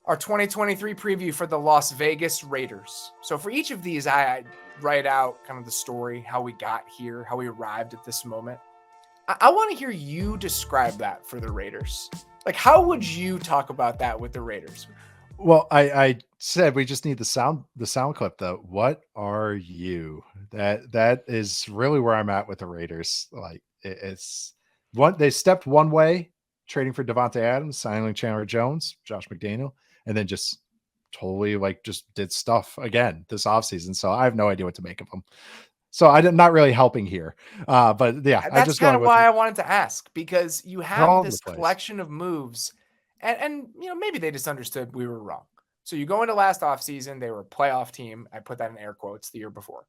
Our 2023 preview for the Las Vegas Raiders. So for each of these, I write out kind of the story, how we got here, how we arrived at this moment. I want to hear you describe that for the Raiders. Like, how would you talk about that with the Raiders? Well, I said we just need the sound clip though. What are you? That is really where I'm at with the Raiders. Like it's one they stepped one way, trading for Devontae Adams, signing Chandler Jones, Josh McDaniel, and then just totally like just did stuff again this offseason. So I have no idea what to make of them. So I'm not really helping here. But yeah, I That's just kind going of with why I wanted to ask, because you they're all have over the this place. collection of moves and maybe they just understood we were wrong. So you go into last offseason, they were a playoff team. I put that in air quotes the year before.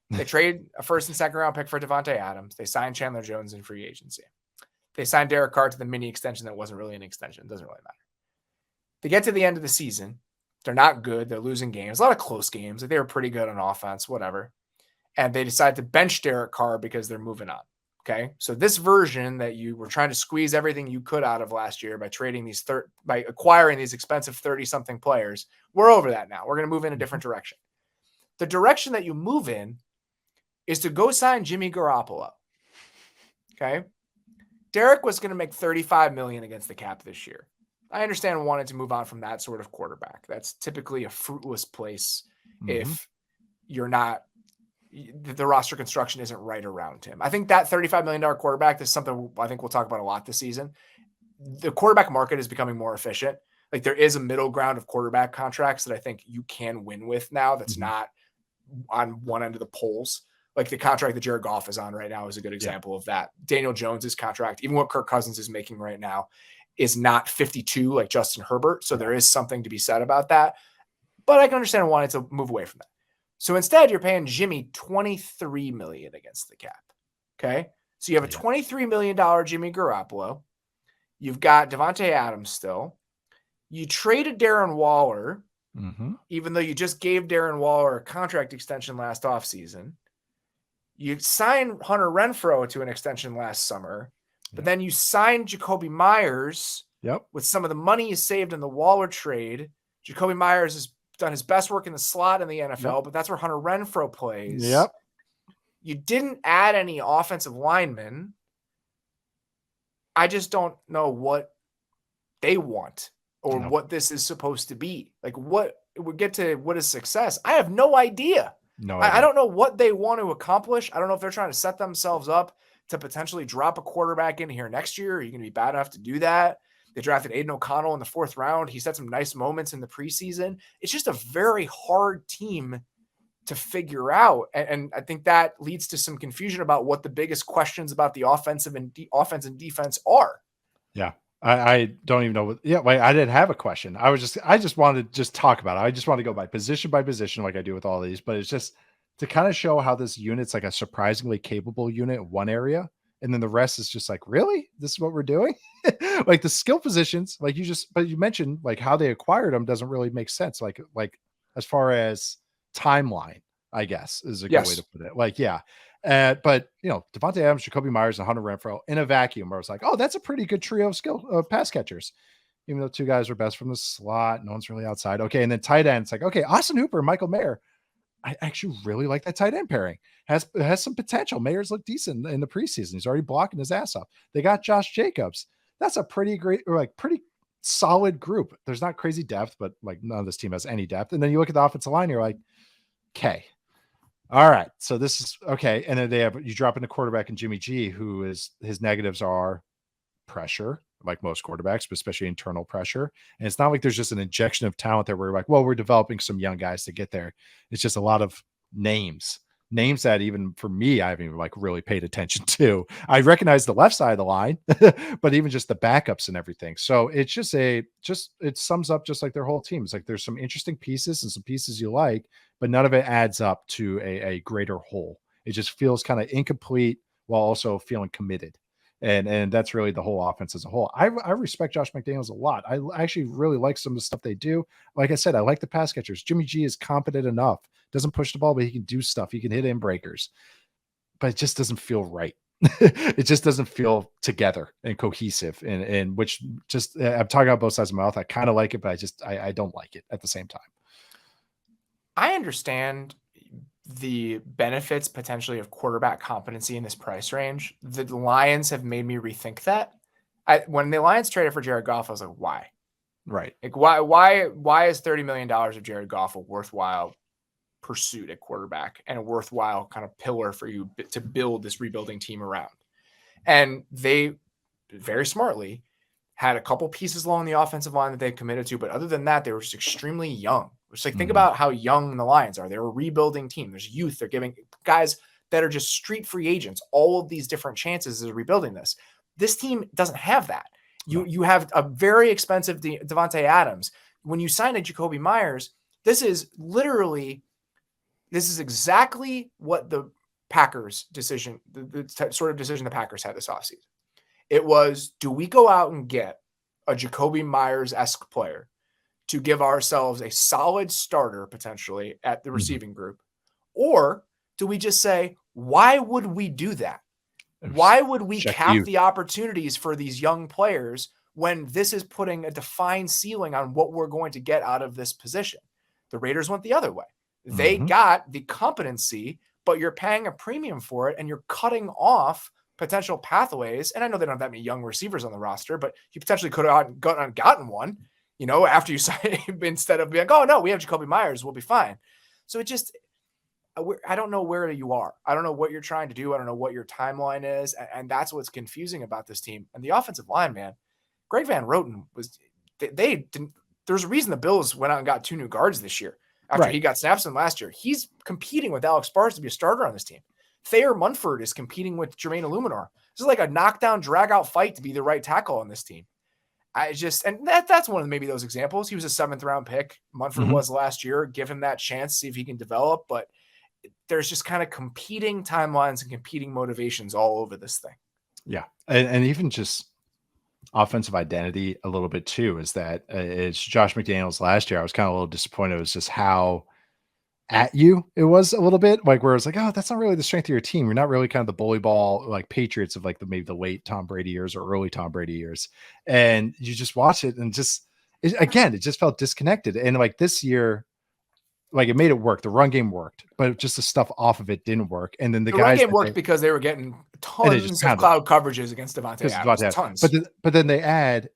They trade a first and second round pick for Devontae Adams. They signed Chandler Jones in free agency. They signed Derek Carr to the mini extension that wasn't really an extension. It doesn't really matter. They get to the end of the season. They're not good. They're losing games. A lot of close games. They were pretty good on offense, whatever. And they decide to bench Derek Carr because they're moving on. Okay. So this version that you were trying to squeeze everything you could out of last year by trading by acquiring these expensive 30-something players, we're over that now. We're going to move in a different direction. The direction that you move in is to go sign Jimmy Garoppolo. Okay. Derek was going to make $35 million against the cap this year. I understand wanting to move on from that sort of quarterback. That's typically a fruitless place if you're not, the roster construction isn't right around him. I think that $35 million quarterback is something I think we'll talk about a lot this season. The quarterback market is becoming more efficient. Like there is a middle ground of quarterback contracts that I think you can win with now. That's not on one end of the polls. Like the contract that Jared Goff is on right now is a good example of that. Daniel Jones's contract, even what Kirk Cousins is making right now, is not 52 like Justin Herbert. So there is something to be said about that. But I can understand wanting to move away from that. So instead, you're paying Jimmy $23 million against the cap. Okay. So you have a $23 million Jimmy Garoppolo. You've got Devontae Adams still. You traded Darren Waller, even though you just gave Darren Waller a contract extension last offseason. You signed Hunter Renfrow to an extension last summer, but then you signed Jacoby Myers with some of the money you saved in the Waller trade. Jacoby Myers has done his best work in the slot in the NFL, but that's where Hunter Renfrow plays. You didn't add any offensive linemen. I just don't know what they want or what this is supposed to be. Like what we get to what is success. I have no idea. I don't know what they want to accomplish. I don't know if they're trying to set themselves up to potentially drop a quarterback in here next year. Are you going to be bad enough to do that? They drafted Aiden O'Connell in the 4th round. He's had some nice moments in the preseason. It's just a very hard team to figure out. And I think that leads to some confusion about what the biggest questions about the offense and defense are. Yeah. I don't even know what. Yeah, wait, I didn't have a question. I just wanted to just talk about it. I just want to go by position like I do with all these, but it's just to kind of show how this unit's like a surprisingly capable unit in one area, and then the rest is just like, really, this is what we're doing. Like the skill positions, like but you mentioned like how they acquired them doesn't really make sense. Like as far as timeline, I guess is a good way to put it. Like, yeah. But Devontae Adams, Jacoby Myers, and Hunter Renfrow in a vacuum, where I was like, oh, that's a pretty good trio of pass catchers. Even though 2 guys are best from the slot, no one's really outside. Okay, and then tight end, it's like, okay, Austin Hooper, Michael Mayer. I actually really like that tight end pairing. Has some potential. Mayer's looked decent in the preseason. He's already blocking his ass off. They got Josh Jacobs. That's a pretty great, or like pretty solid group. There's not crazy depth, but like none of this team has any depth. And then you look at the offensive line, you're like, okay. All right. So this is okay. And then you drop in a quarterback in Jimmy G, who is his negatives are pressure, like most quarterbacks, but especially internal pressure. And it's not like there's just an injection of talent there where we're like, well, we're developing some young guys to get there. It's just a lot of names that even for me, I haven't even like really paid attention to. I recognize the left side of the line, but even just the backups and everything. So it's just it sums up just like their whole team. It's like there's some interesting pieces and some pieces you like, but none of it adds up to a greater whole. It just feels kind of incomplete while also feeling committed. And that's really the whole offense as a whole. I respect Josh McDaniels a lot. I actually really like some of the stuff they do. Like I said, I like the pass catchers. Jimmy G is competent enough. Doesn't push the ball, but he can do stuff. He can hit in breakers. But it just doesn't feel right. It just doesn't feel together and cohesive, and which just I'm talking about both sides of my mouth. I kind of like it, but I don't like it at the same time. I understand the benefits potentially of quarterback competency in this price range. The Lions have made me rethink that. When the Lions traded for Jared Goff, I was like, why? Right. Like, why is $30 million of Jared Goff a worthwhile pursuit at quarterback and a worthwhile kind of pillar for you to build this rebuilding team around? And they very smartly had a couple pieces along the offensive line that they committed to, but other than that, they were just extremely young. It's like, think about how young the Lions are. They're a rebuilding team. There's youth. They're giving guys that are just street free agents all of these different chances of rebuilding this. This team doesn't have that. You have a very expensive Devontae Adams. When you sign a Jacoby Myers, this is exactly what the Packers decision, the sort of decision the Packers had this offseason. It was, do we go out and get a Jacoby Myers-esque player to give ourselves a solid starter potentially at the receiving group? Or do we just say, why would we do that? Why would we cap the opportunities for these young players when this is putting a defined ceiling on what we're going to get out of this position? The Raiders went the other way. They got the competency, but you're paying a premium for it and you're cutting off potential pathways. And I know they don't have that many young receivers on the roster, but you potentially could have gotten one, after you sign, instead of being like, oh no, we have Jacoby Myers, we'll be fine. So I don't know where you are. I don't know what you're trying to do. I don't know what your timeline is. And that's what's confusing about this team. And the offensive line, man, Greg Van Roten there's a reason the Bills went out and got 2 new guards this year after he got snaps in last year. He's competing with Alex Bars to be a starter on this team. Thayer Munford is competing with Jermaine Illuminor. This is like a knockdown, drag-out fight to be the right tackle on this team. That's one of maybe those examples. He was a 7th-round pick. Munford was last year. Give him that chance, see if he can develop. But there's just kind of competing timelines and competing motivations all over this thing. Yeah. And even just offensive identity a little bit too, is that it's Josh McDaniels last year. I was kind of a little disappointed. It was just how at you it was a little bit, like, where it's like, oh, that's not really the strength of your team. You're not really kind of the bully ball like Patriots of like maybe the late Tom Brady years or early Tom Brady years. And you just watch it and it just felt disconnected. And like this year, like, it made it work. The run game worked, but just the stuff off of it didn't work. And then the guys run game worked because they were getting tons of cloud coverages against Devontae Adams. Tons. But then they add,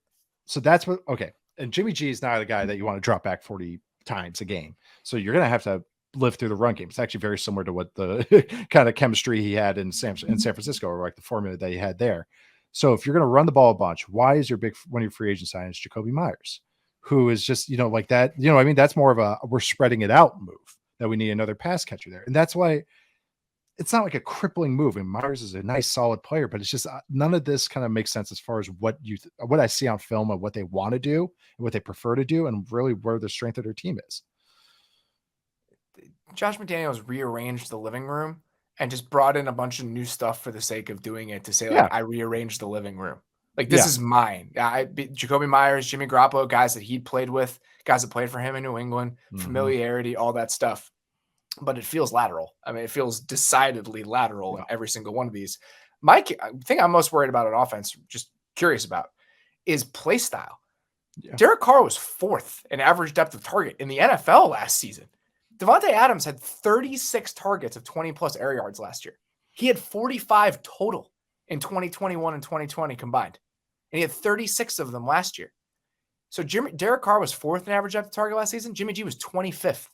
so that's what, okay. And Jimmy G is not the guy that you want to drop back 40 times a game. So you're going to have to live through the run game. It's actually very similar to what the kind of chemistry he had in San Francisco, or like the formula that he had there. So if you're going to run the ball a bunch, why is one of your free agent signings Jacoby Myers, who is just, like that, I mean, that's more of a, we're spreading it out move, that we need another pass catcher there. And that's why it's not like a crippling move. And Myers is a nice, solid player, but it's just none of this kind of makes sense as far as what I see on film of what they want to do and what they prefer to do, and really where the strength of their team is. Josh McDaniels rearranged the living room and just brought in a bunch of new stuff for the sake of doing it, to say, like, I rearranged the living room. Like, this is mine. Jacoby Myers, Jimmy Garoppolo, guys that he'd played with, guys that played for him in New England, familiarity, all that stuff. But it feels lateral. I mean, it feels decidedly lateral in every single one of these. The thing I'm most worried about on offense, just curious about, is play style. Yeah. Derek Carr was 4th in average depth of target in the NFL last season. Devontae Adams had 36 targets of 20-plus air yards last year. He had 45 total in 2021 and 2020 combined. And he had 36 of them last year. So Derek Carr was 4th in average depth of target last season. Jimmy G was 25th.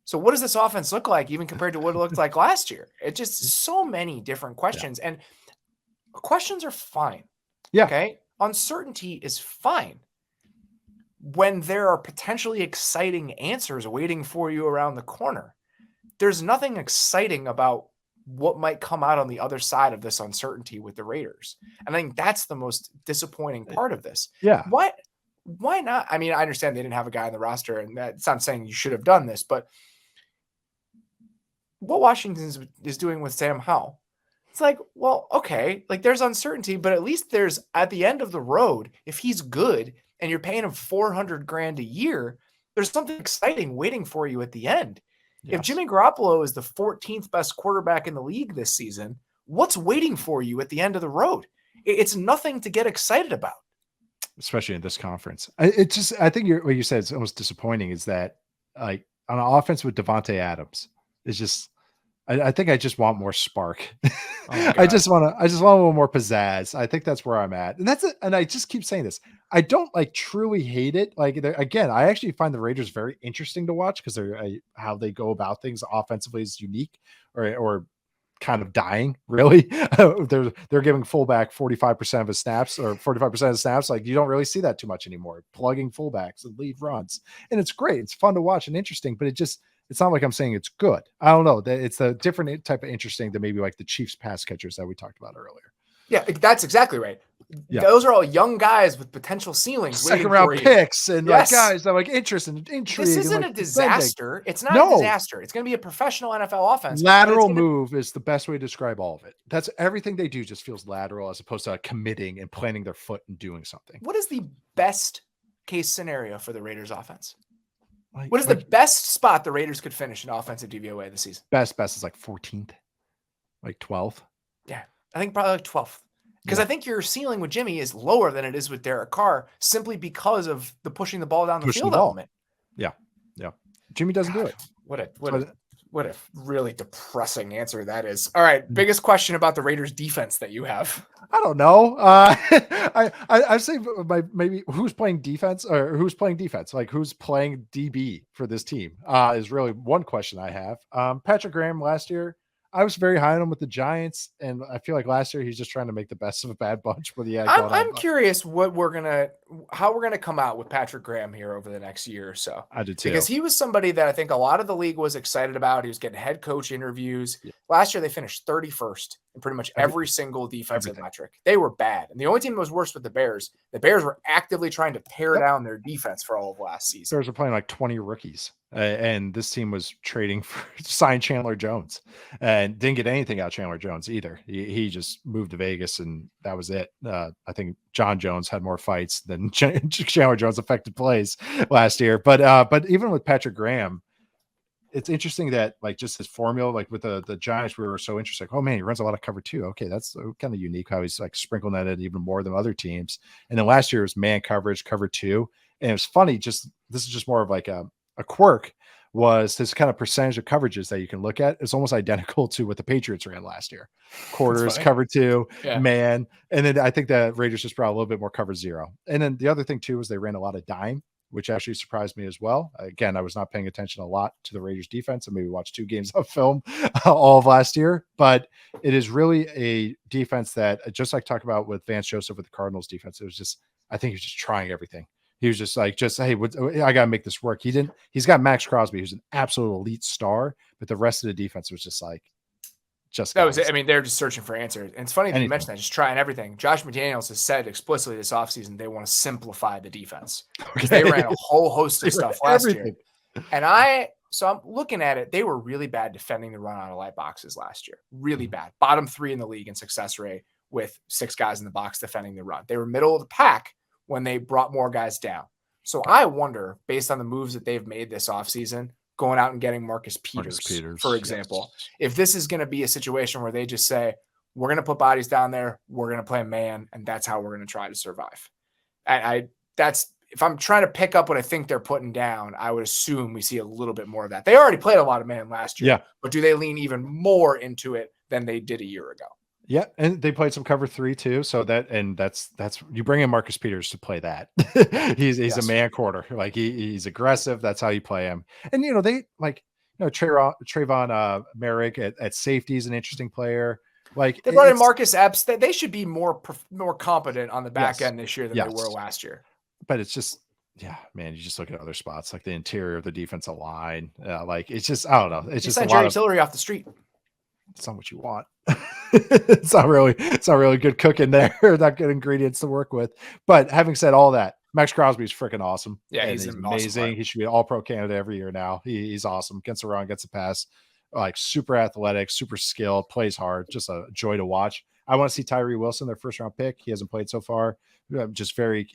So what does this offense look like even compared to what it looked like last year? It's just so many different questions. And questions are fine. Yeah. Okay. Uncertainty is fine when there are potentially exciting answers waiting for you around the corner. There's nothing exciting about what might come out on the other side of this uncertainty with the Raiders. And I think that's the most disappointing part of this. Yeah. Why not? I mean, I understand they didn't have a guy on the roster, and that's not saying you should have done this, but what Washington is doing with Sam Howell, it's like, well, okay, like, there's uncertainty, but at least there's, at the end of the road, if he's good and you're paying him $400,000 a year, there's something exciting waiting for you at the end. Yes. If Jimmy Garoppolo is the 14th best quarterback in the league this season, what's waiting for you at the end of the road? It's nothing to get excited about. Especially in this conference. I think what you said is almost disappointing is that like on an offense with Devontae Adams, it's just I think I just want more spark. Oh, I just want a little more pizzazz. I think that's where I'm at. And that's it. And I just keep saying this. I don't like truly hate it. Like again, I actually find the Raiders very interesting to watch because they're how they go about things offensively is unique or kind of dying really. They're giving fullback 45% of his snaps or 45% of the snaps. Like you don't really see that too much anymore, plugging fullbacks and lead runs. And it's great. It's fun to watch and interesting, but it's not like I'm saying it's good. I don't know. It's a different type of interesting than maybe like the Chiefs pass catchers that we talked about earlier. Yeah, that's exactly right. Yeah. Those are all young guys with potential ceilings. Second round picks and like guys that like interest and intrigue. This isn't a disaster. It's not a disaster. It's going to be a professional NFL offense. Lateral move is the best way to describe all of it. That's everything they do just feels lateral as opposed to committing and planting their foot and doing something. What is the best case scenario for the Raiders offense? What is the best spot the Raiders could finish in offensive DVOA this season? Best is like 14th, like 12th. Yeah, I think probably like 12th. Because I think your ceiling with Jimmy is lower than it is with Derek Carr simply because of the pushing the ball down the field element. Yeah. Jimmy doesn't do it. What a really depressing answer that is. All right, biggest question about the Raiders defense that you have. I don't know. I say maybe who's playing defense or who's playing defense, like who's playing DB for this team is really one question I have. Patrick Graham last year, I was very high on him with the Giants, and I feel like last year he's just trying to make the best of a bad bunch. But yeah, I'm curious how we're gonna come out with Patrick Graham here over the next year or so. I did too, because he was somebody that I think a lot of the league was excited about. He was getting head coach interviews. Yeah. Last year they finished 31st in pretty much every single defensive metric. They were bad, and the only team that was worse with the Bears. The Bears were actively trying to pare down their defense for all of last season. Bears were playing like 20 rookies. And this team was trading for sign Chandler Jones and didn't get anything out of Chandler Jones either. He just moved to Vegas and that was it. I think John Jones had more fights than Chandler Jones affected plays last year. But even with Patrick Graham, it's interesting that like just his formula, like with the Giants, we were so interested. Like, oh man, he runs a lot of cover too. Okay, that's kind of unique how he's like sprinkling that in even more than other teams. And then last year was man coverage, cover two. And it was funny. This is just more of like a quirk was this kind of percentage of coverages that you can look at. It's almost identical to what the Patriots ran last year. Quarters, cover two, man. And then I think the Raiders just brought a little bit more cover zero. And then the other thing too, is they ran a lot of dime, which actually surprised me as well. Again, I was not paying attention a lot to the Raiders defense. I maybe watched 2 games of film all of last year, but it is really a defense that just like talked about with Vance Joseph with the Cardinals defense. It was just, I think he was just trying everything. He was just like, hey, I got to make this work. He's got Max Crosby, who's an absolute elite star, but the rest of the defense was just like, that was it. I mean, they're just searching for answers. And it's funny that you mentioned that, just trying everything. Josh McDaniels has said explicitly this offseason they want to simplify the defense. Because they ran a whole host of stuff last year. And so I'm looking at it, they were really bad defending the run out of light boxes last year. Really bad. Bottom 3 in the league in success rate with 6 guys in the box defending the run. They were middle of the pack when they brought more guys down. So I wonder, based on the moves that they've made this offseason, going out and getting Marcus Peters, for example, if this is going to be a situation where they just say, we're going to put bodies down there, we're going to play man, and that's how we're going to try to survive. And if I'm trying to pick up what I think they're putting down, I would assume we see a little bit more of that. They already played a lot of man last year, but do they lean even more into it than they did a year ago? Yeah, and they played some cover 3 too. So that's you bring in Marcus Peters to play that. he's a man quarter. Like he's aggressive. That's how you play him. And they Trayvon Merrick at safety is an interesting player. Like they brought in Marcus Epps. They should be more competent on the back end this year than they were last year. But it's just, yeah, man, you just look at other spots like the interior of the defensive line. Like it's just, I don't know. It's just a lot of Tillery off the street. It's not what you want. It's not really good cooking there. Not good ingredients to work with. But having said all that, Max Crosby is freaking awesome. Yeah, he's amazing. Awesome. He should be an all-pro candidate every year now. He's awesome. Gets the run, gets the pass. Like super athletic, super skilled, plays hard. Just a joy to watch. I want to see Tyree Wilson, their first-round pick. He hasn't played so far. Just very,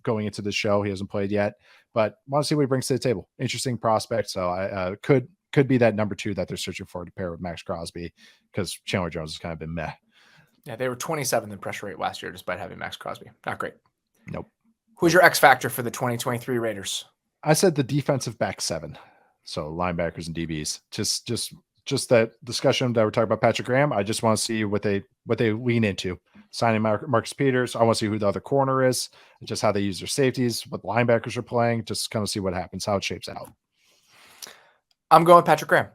going into the show, he hasn't played yet. But want to see what he brings to the table. Interesting prospect. So I could could be that number 2 that they're searching for to pair with Max Crosby, because Chandler Jones has kind of been meh. Yeah, they were 27th in pressure rate last year despite having Max Crosby. Not great. Nope. Who's your X factor for the 2023 Raiders? I said the defensive back 7. So linebackers and DBs. Just that discussion that we're talking about Patrick Graham. I just want to see what they lean into. Signing Marcus Peters. I want to see who the other corner is, just how they use their safeties, what linebackers are playing, just kind of see what happens, how it shapes out. I'm going Patrick Graham.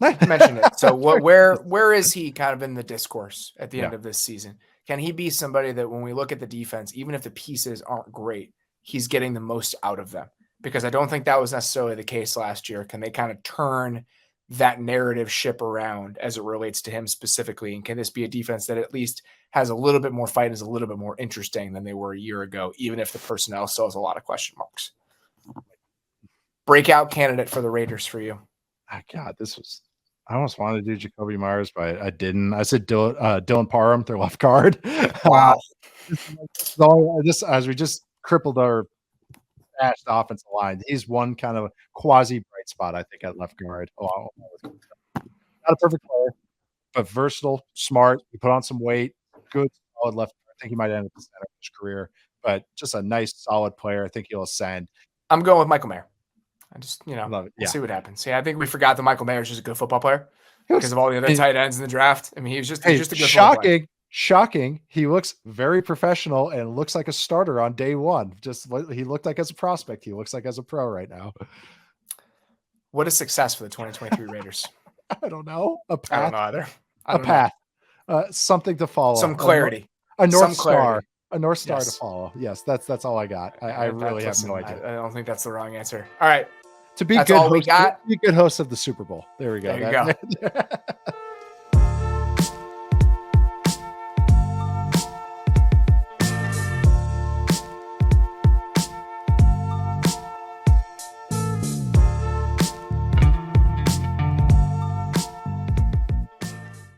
You mentioned it. So where is he kind of in the discourse at the end of this season? Can he be somebody that when we look at the defense, even if the pieces aren't great, he's getting the most out of them? Because I don't think that was necessarily the case last year. Can they kind of turn that narrative ship around as it relates to him specifically? And can this be a defense that at least has a little bit more fight, is a little bit more interesting than they were a year ago, even if the personnel still has a lot of question marks? Breakout candidate for the Raiders for you. Oh, God, I almost wanted to do Jacoby Myers, but I didn't. I said Dylan Parham, their left guard. Wow. As we just crippled our smashed offensive line, he's one kind of quasi bright spot, I think, at left guard. Not a perfect player, but versatile, smart. He put on some weight, good, solid left guard. I think he might end up the center of his career, but just a nice, solid player. I think he'll ascend. I'm going with Michael Mayer. I just, Love it. We'll see what happens. Yeah, I think we forgot that Michael Mayer is just a good football player because of all the other tight ends in the draft. I mean, he was just a good football player. Shocking. He looks very professional and looks like a starter on day one. Just what he looked like as a prospect. He looks like as a pro right now. What is success for the 2023 Raiders? I don't know. A path. I don't know either. A path. Something to follow. Some clarity. A North Star. A North Star to follow. Yes, that's all I got. I really have no idea. I don't think that's the wrong answer. All right. To be good host of the Super Bowl. There we go. There you go.